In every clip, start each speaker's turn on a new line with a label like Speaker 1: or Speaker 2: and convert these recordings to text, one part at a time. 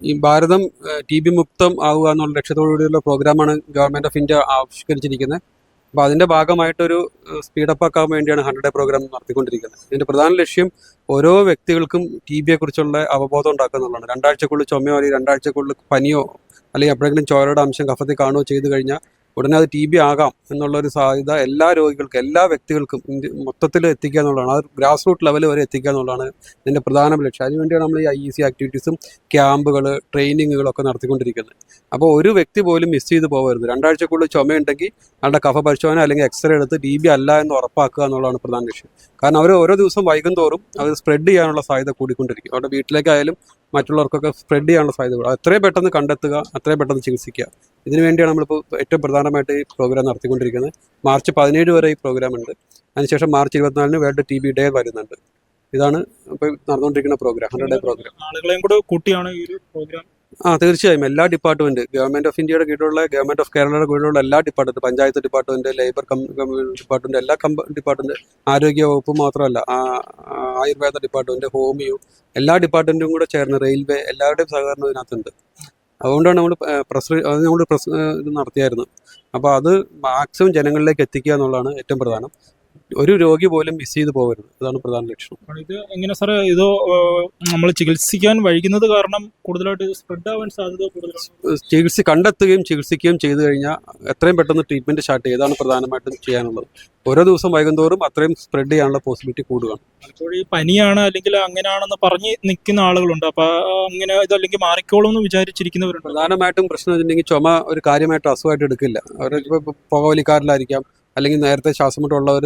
Speaker 1: ഈ ഭാരതം TB മുക്തം ആവുക എന്നുള്ള ലക്ഷ്യത്തോടുകൂടിയുള്ള പ്രോഗ്രാമാണ് ഗവൺമെൻറ് ഓഫ് ഇന്ത്യ ആവിഷ്കരിച്ചിരിക്കുന്നത്. അപ്പോൾ അതിൻ്റെ ഭാഗമായിട്ടൊരു സ്പീഡപ്പ് ആക്കാൻ വേണ്ടിയാണ് 100 ഡേ പ്രോഗ്രാം നടത്തിക്കൊണ്ടിരിക്കുന്നത്. ഇതിൻ്റെ പ്രധാന ലക്ഷ്യം ഓരോ വ്യക്തികൾക്കും TBയെക്കുറിച്ചുള്ള അവബോധം ഉണ്ടാക്കുക എന്നുള്ളതാണ്. 2 ആഴ്ചക്കുള്ളിൽ ചുമയോ അല്ലെങ്കിൽ 2 ആഴ്ചക്കുള്ളിൽ പനിയോ അല്ലെങ്കിൽ എപ്പോഴെങ്കിലും ചോരയുടെ അംശം കഫത്തിൽ കാണുകയോ ചെയ്തു കഴിഞ്ഞാൽ ഉടനെ അത് TB ആകാം എന്നുള്ളൊരു സാധ്യത എല്ലാ രോഗികൾക്കും എല്ലാ വ്യക്തികൾക്കും മൊത്തത്തിൽ എത്തിക്കുക എന്നുള്ളതാണ്. അത് ഗ്രാസ് റൂട്ട് ലെവൽ വരെ എത്തിക്കുക എന്നുള്ളതാണ് ഇതിൻ്റെ പ്രധാന ലക്ഷ്യം. അതിനുവേണ്ടിയാണ് നമ്മൾ ഈ IEC ആക്ടിവിറ്റീസും ക്യാമ്പുകൾ ട്രെയിനിങ്ങുകളൊക്കെ നടത്തിക്കൊണ്ടിരിക്കുന്നത്. അപ്പോൾ ഒരു വ്യക്തി പോലും മിസ് ചെയ്ത് പോകരുത്. 2 ആഴ്ചക്കുള്ളിൽ ചുമയുണ്ടെങ്കിൽ ആളുടെ കഫ പരിശോധന അല്ലെങ്കിൽ എക്സ്റേ എടുത്ത് TB അല്ല എന്ന് ഉറപ്പാക്കുക എന്നുള്ളതാണ് പ്രധാന ലക്ഷ്യം. കാരണം അവർ ഓരോ ദിവസം വൈകും തോറും അത് സ്പ്രെഡ് ചെയ്യാനുള്ള സാധ്യത കൂടിക്കൊണ്ടിരിക്കും. അവരുടെ വീട്ടിലേക്കായാലും മറ്റുള്ളവർക്കൊക്കെ സ്പ്രെഡ് ചെയ്യാനുള്ള സാധ്യത കൂടും. എത്രയും പെട്ടെന്ന് കണ്ടെത്തുക, എത്രയും പെട്ടെന്ന് ചികിത്സിക്കുക. ഇതിനു വേണ്ടിയാണ് നമ്മളിപ്പോൾ ഏറ്റവും പ്രധാനമായിട്ട് ഈ പ്രോഗ്രാം നടത്തിക്കൊണ്ടിരിക്കുന്നത്. മാർച്ച് 17 വരെ ഈ പ്രോഗ്രാം ഉണ്ട്. അതിനുശേഷം മാർച്ച് 24 വേൾഡ് TB ഡേ വരുന്നുണ്ട്. ഇതാണ് ഇപ്പോൾ നടന്നുകൊണ്ടിരിക്കുന്ന പ്രോഗ്രാം, 100 ഡേ പ്രോഗ്രാം.
Speaker 2: ആളുകളെയും കൂടെ കൂട്ടിയാണ് ഈ ഒരു പ്രോഗ്രാം.
Speaker 1: തീർച്ചയായും എല്ലാ ഡിപ്പാർട്ട്മെന്റ് ഗവൺമെന്റ് ഓഫ് ഇന്ത്യയുടെ കീഴിലുള്ള ഗവൺമെന്റ് ഓഫ് കേരളയുടെ കീഴിലുള്ള എല്ലാ department, panchayat department, labour department, എല്ലാ ഡിപ്പാർട്ട്മെന്റ്, ആരോഗ്യ വകുപ്പ് മാത്രമല്ല, ആയുർവേദ ഡിപ്പാർട്ട്മെന്റ്, ഹോമിയോ, എല്ലാ ഡിപ്പാർട്ട്മെന്റും കൂടെ ചേർന്ന് റെയിൽവേ എല്ലാവരുടെയും സഹകരണം ഇതിനകത്തുണ്ട്. അതുകൊണ്ടാണ് നമ്മൾ ഇത് നടത്തിയായിരുന്നു. അപ്പോൾ അത് മാക്സിമം ജനങ്ങളിലേക്ക് എത്തിക്കുക എന്നുള്ളതാണ് ഏറ്റവും പ്രധാനം. ഒരു രോഗി പോലും മിസ് ചെയ്ത് പോകരുത്. ഇതാണ് പ്രധാന ലക്ഷ്യം.
Speaker 2: ഇത് എങ്ങനെ സാറേ, ഇത് നമ്മൾ ചികിത്സിക്കാൻ വൈകുന്നത് കാരണം കൂടുതലായിട്ട് സ്പ്രെഡ് ആവാൻ സാധ്യത കൂടുതലാണ്.
Speaker 1: കണ്ടെത്തുകയും ചികിത്സിക്കുകയും ചെയ്തു കഴിഞ്ഞാൽ എത്രയും പെട്ടെന്ന് ട്രീറ്റ്മെന്റ് സ്റ്റാർട്ട് ചെയ്യുക. ഇതാണ് പ്രധാനമായിട്ടും ചെയ്യാനുള്ളത്. ഓരോ ദിവസം വൈകുന്തോറും അത്രയും സ്പ്രെഡ് ചെയ്യാനുള്ള പോസിബിലിറ്റി കൂടുകയാണ്.
Speaker 2: അപ്പോൾ ഈ പനിയാണ് അല്ലെങ്കിൽ അങ്ങനെയാണെന്ന് പറഞ്ഞ് നിൽക്കുന്ന ആളുകളുണ്ട്. അപ്പോൾ അങ്ങനെ ഇതല്ലെങ്കിൽ മാറിക്കോളും എന്ന് വിചാരിച്ചിരിക്കുന്നവരുണ്ട്.
Speaker 1: പ്രധാനമായിട്ടും പ്രശ്നം വെച്ചിട്ടുണ്ടെങ്കിൽ ചുമ ഒരു കാര്യമായിട്ട് അസുഖമായിട്ട് എടുക്കില്ല. അവർ ഇപ്പോൾ പുകവലിക്കാരിലായിരിക്കാം, അല്ലെങ്കിൽ നേരത്തെ ശ്വാസമുട്ടുള്ളവർ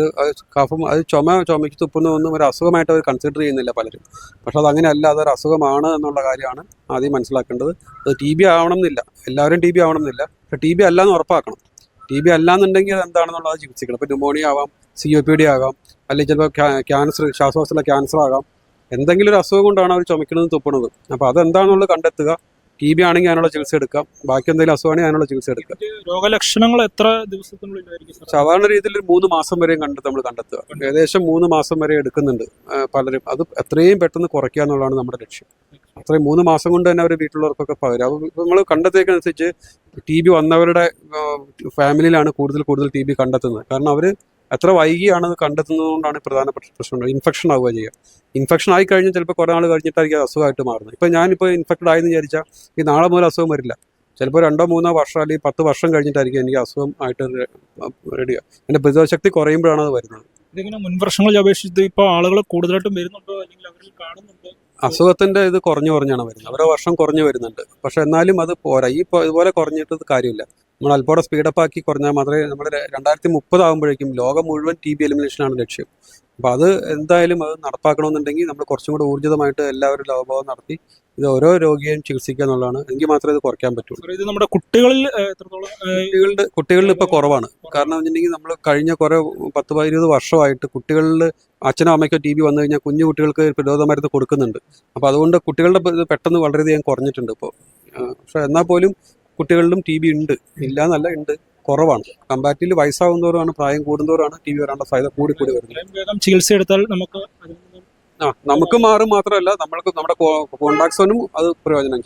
Speaker 1: കഫം, അത് ചുമയ്ക്ക് തുപ്പുന്നതൊന്നും ഒരു അസുഖമായിട്ട് അവർ കൺസിഡർ ചെയ്യുന്നില്ല പലരും. പക്ഷെ അത് അങ്ങനെയല്ല, അതൊരു അസുഖമാണ് എന്നുള്ള കാര്യമാണ് ആദ്യം മനസ്സിലാക്കേണ്ടത്. അത് TB ആവണം എന്നില്ല, എല്ലാവരും TB ആവണം എന്നില്ല. പക്ഷെ TB അല്ല എന്ന് ഉറപ്പാക്കണം. TB അല്ലാന്നുണ്ടെങ്കിൽ അത് എന്താണെന്നുള്ളത് ചികിത്സിക്കണം. ഇപ്പോൾ ന്യൂമോണിയ ആവാം, COPD ആകാം, അല്ലെങ്കിൽ ചിലപ്പോൾ ക്യാൻസർ, ശ്വാസകോശത്തിലെ ക്യാൻസർ ആകാം. എന്തെങ്കിലും ഒരു അസുഖം കൊണ്ടാണ് അവർ ചുമക്കുന്നത് തുപ്പണത്. അപ്പോൾ അതെന്താണെന്നുള്ളത് കണ്ടെത്തുക. TB ആണെങ്കിൽ അതിനുള്ള ചികിത്സ എടുക്കാം, ബാക്കി എന്തെങ്കിലും അസുഖമാണെങ്കിൽ അതിനുള്ള ചികിത്സ എടുക്കാം.
Speaker 2: രോഗലക്ഷണങ്ങൾ എത്ര ദിവസത്തിനുള്ളിലായിരിക്കും?
Speaker 1: സാധാരണ രീതിയിൽ 3 മാസം വരെയും നമ്മൾ കണ്ടെത്തുക. ഏകദേശം 3 മാസം വരെ എടുക്കുന്നുണ്ട് പലരും. അത് എത്രയും പെട്ടെന്ന് കുറയ്ക്കുക എന്നുള്ളതാണ് നമ്മുടെ ലക്ഷ്യം. അത്രയും 3 മാസം കൊണ്ട് തന്നെ അവർ വീട്ടിലുള്ളവർക്കൊക്കെ പകരും. അപ്പോൾ നമ്മൾ കണ്ടെത്തിയതനുസരിച്ച് TB വന്നവരുടെ ഫാമിലിയിലാണ് കൂടുതൽ TB കണ്ടെത്തുന്നത്. കാരണം അവർ എത്ര വൈകിയാണ് കണ്ടെത്തുന്നത് കൊണ്ടാണ് പ്രധാനപ്പെട്ട പ്രശ്നം. ഇൻഫെക്ഷൻ ആവുക ചെയ്യുക. ഇൻഫെക്ഷൻ ആയി കഴിഞ്ഞാൽ ചിലപ്പോൾ കുറേ നാൾ കഴിഞ്ഞിട്ടായിരിക്കും അസുഖമായിട്ട് മാറുന്നത്. ഇപ്പോൾ ഞാനിപ്പോൾ ഇൻഫെക്റ്റഡ് ആയെന്ന് വിചാരിച്ചാൽ ഈ നാളെ മുതൽ അസുഖം വരില്ല. ചിലപ്പോൾ 2-3 വർഷം അല്ലെങ്കിൽ 10 വർഷം കഴിഞ്ഞിട്ടായിരിക്കും എനിക്ക് അസുഖം ആയിട്ട് റെഡിയാ. എൻ്റെ പ്രതിരോധശക്തി കുറയുമ്പോഴാണ് അത് വരുന്നത്.
Speaker 2: ഇതിങ്ങനെ മുൻ വർഷങ്ങളെ അപേക്ഷിച്ച് ഇപ്പോൾ ആളുകൾ കൂടുതലായിട്ടും വരുന്നുണ്ടോ, അല്ലെങ്കിൽ അവരിൽ കാണുന്നുണ്ടോ?
Speaker 1: അസുഖത്തിന്റെ ഇത് കുറഞ്ഞാണ് വരുന്നത്. ഓരോ വർഷം കുറഞ്ഞു വരുന്നുണ്ട്. പക്ഷെ എന്നാലും അത് പോരാ. ഇതുപോലെ കുറഞ്ഞിട്ട് കാര്യമില്ല. നമ്മൾ അല്പോടെ സ്പീഡപ്പ് ആക്കി കുറഞ്ഞാൽ മാത്രമേ നമ്മൾ 2030 ആകുമ്പോഴേക്കും ലോകം മുഴുവൻ TB എലിമിനേഷനാണ് ലക്ഷ്യം. അപ്പോൾ അത് എന്തായാലും അത് നടപ്പാക്കണമെന്നുണ്ടെങ്കിൽ നമ്മൾ കുറച്ചും കൂടെ ഊർജിതമായിട്ട് എല്ലാവരും അവബോധം നടത്തി ഇത് ഓരോ രോഗിയെയും ചികിത്സിക്കുക എന്നുള്ളതാണ്. എങ്കിൽ മാത്രമേ ഇത് കുറയ്ക്കാൻ പറ്റുള്ളൂ.
Speaker 2: ഇത് നമ്മുടെ കുട്ടികളിൽ
Speaker 1: കുട്ടികളിൽ ഇപ്പോൾ കുറവാണ്. കാരണം വെച്ചിട്ടുണ്ടെങ്കിൽ നമ്മൾ കഴിഞ്ഞ കുറേ 10-20 വർഷമായിട്ട് കുട്ടികളിൽ അച്ഛനോ അമ്മയ്ക്കോ TB വന്നു കഴിഞ്ഞാൽ കുഞ്ഞു കുട്ടികൾക്ക് പ്രതിരോധ മരുന്ന് കൊടുക്കുന്നുണ്ട്. അപ്പോൾ അതുകൊണ്ട് കുട്ടികളുടെ ഇത് പെട്ടെന്ന് വളരെയധികം കുറഞ്ഞിട്ടുണ്ട് ഇപ്പോൾ. പക്ഷെ എന്നാൽ പോലും കുട്ടികളിലും TB ഉണ്ട്, ഇല്ല എന്നല്ല, ഉണ്ട്, കുറവാണ്. കമ്പാരിറ്റീവ്ലി വയസ്സാകുന്നതോറാണ്, പ്രായം കൂടുന്നതോറാണ് TB വരാനുള്ള സാധ്യത കൂടി വരുന്നത്.
Speaker 2: ചികിത്സ എടുത്താൽ നമുക്ക്
Speaker 1: മാറും മാത്രമല്ല, നമ്മുടെ കോണ്ടാക്ട്സിനും അത് പ്രയോജനം ചെയ്യും.